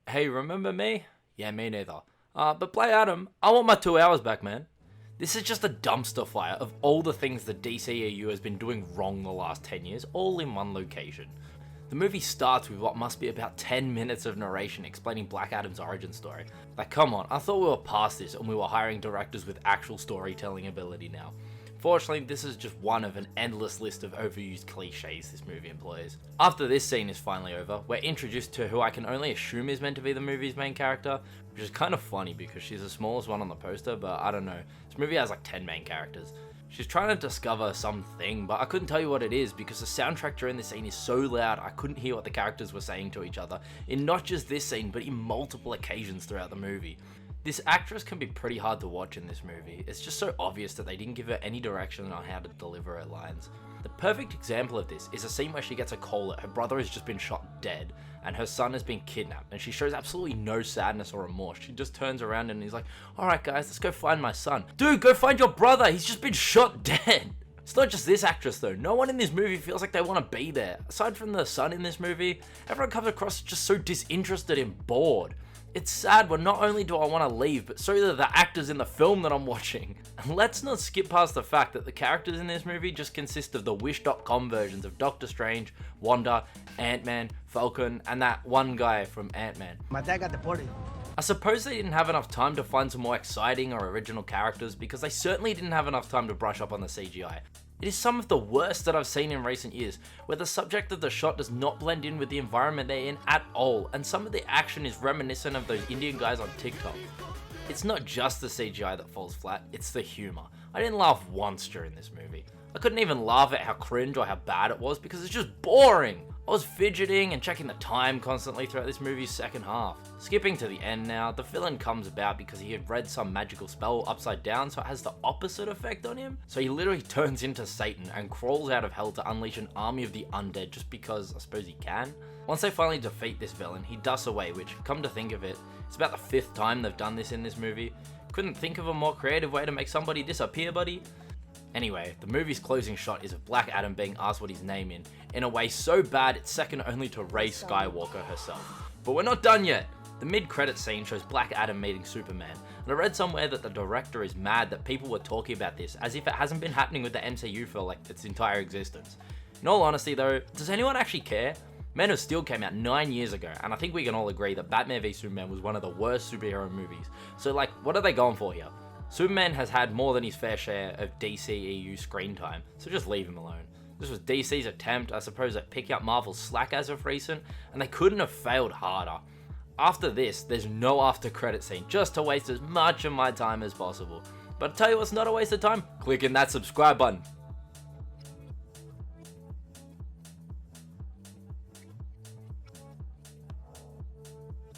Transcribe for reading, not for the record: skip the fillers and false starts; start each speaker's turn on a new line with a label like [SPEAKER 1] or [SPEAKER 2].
[SPEAKER 1] Hey, remember me? Yeah, me neither. But Black Adam, I want my 2 hours back, man. This is just a dumpster fire of all the things the DCEU has been doing wrong the last 10 years, all in one location. The movie starts with what must be about 10 minutes of narration explaining Black Adam's origin story. Like, come on, I thought we were past this and we were hiring directors with actual storytelling ability now. Fortunately, this is just one of an endless list of overused cliches this movie employs. After this scene is finally over, we're introduced to who I can only assume is meant to be the movie's main character, which is kind of funny because she's the smallest one on the poster, but I don't know. This movie has like 10 main characters. She's trying to discover something, but I couldn't tell you what it is because the soundtrack during this scene is so loud I couldn't hear what the characters were saying to each other, in not just this scene, but in multiple occasions throughout the movie. This actress can be pretty hard to watch in this movie. It's just so obvious that they didn't give her any direction on how to deliver her lines. The perfect example of this is a scene where she gets a call that her brother has just been shot dead and her son has been kidnapped, and she shows absolutely no sadness or remorse. She just turns around and is like, alright guys, let's go find my son. Dude, go find your brother, he's just been shot dead. It's not just this actress though, no one in this movie feels like they want to be there. Aside from the son in this movie, everyone comes across just so disinterested and bored. It's sad when not only do I want to leave, but so do the actors in the film that I'm watching. And let's not skip past the fact that the characters in this movie just consist of the Wish.com versions of Doctor Strange, Wanda, Ant-Man, Falcon, and that one guy from Ant-Man.
[SPEAKER 2] My dad got deported.
[SPEAKER 1] I suppose they didn't have enough time to find some more exciting or original characters because they certainly didn't have enough time to brush up on the CGI. It is some of the worst that I've seen in recent years, where the subject of the shot does not blend in with the environment they're in at all, and some of the action is reminiscent of those Indian guys on TikTok. It's not just the CGI that falls flat, it's the humour. I didn't laugh once during this movie. I couldn't even laugh at how cringe or how bad it was because it's just boring. I was fidgeting and checking the time constantly throughout this movie's second half. Skipping to the end now, the villain comes about because he had read some magical spell upside down, so it has the opposite effect on him. So he literally turns into Satan and crawls out of hell to unleash an army of the undead just because I suppose he can. Once they finally defeat this villain, he dusts away, which, come to think of it, it's about the 5th time they've done this in this movie. Couldn't think of a more creative way to make somebody disappear, buddy? Anyway, the movie's closing shot is of Black Adam being asked what his name in a way so bad it's second only to Rey Skywalker herself. But we're not done yet! The mid-credit scene shows Black Adam meeting Superman, and I read somewhere that the director is mad that people were talking about this as if it hasn't been happening with the MCU for like its entire existence. In all honesty though, does anyone actually care? Man of Steel came out 9 years ago, and I think we can all agree that Batman v Superman was one of the worst superhero movies. So like, what are they going for here? Superman has had more than his fair share of DCEU screen time, so just leave him alone. This was DC's attempt, I suppose, at picking up Marvel's slack as of recent, and they couldn't have failed harder. After this, there's no after credit scene, just to waste as much of my time as possible. But I'll tell you what's not a waste of time, clicking that subscribe button.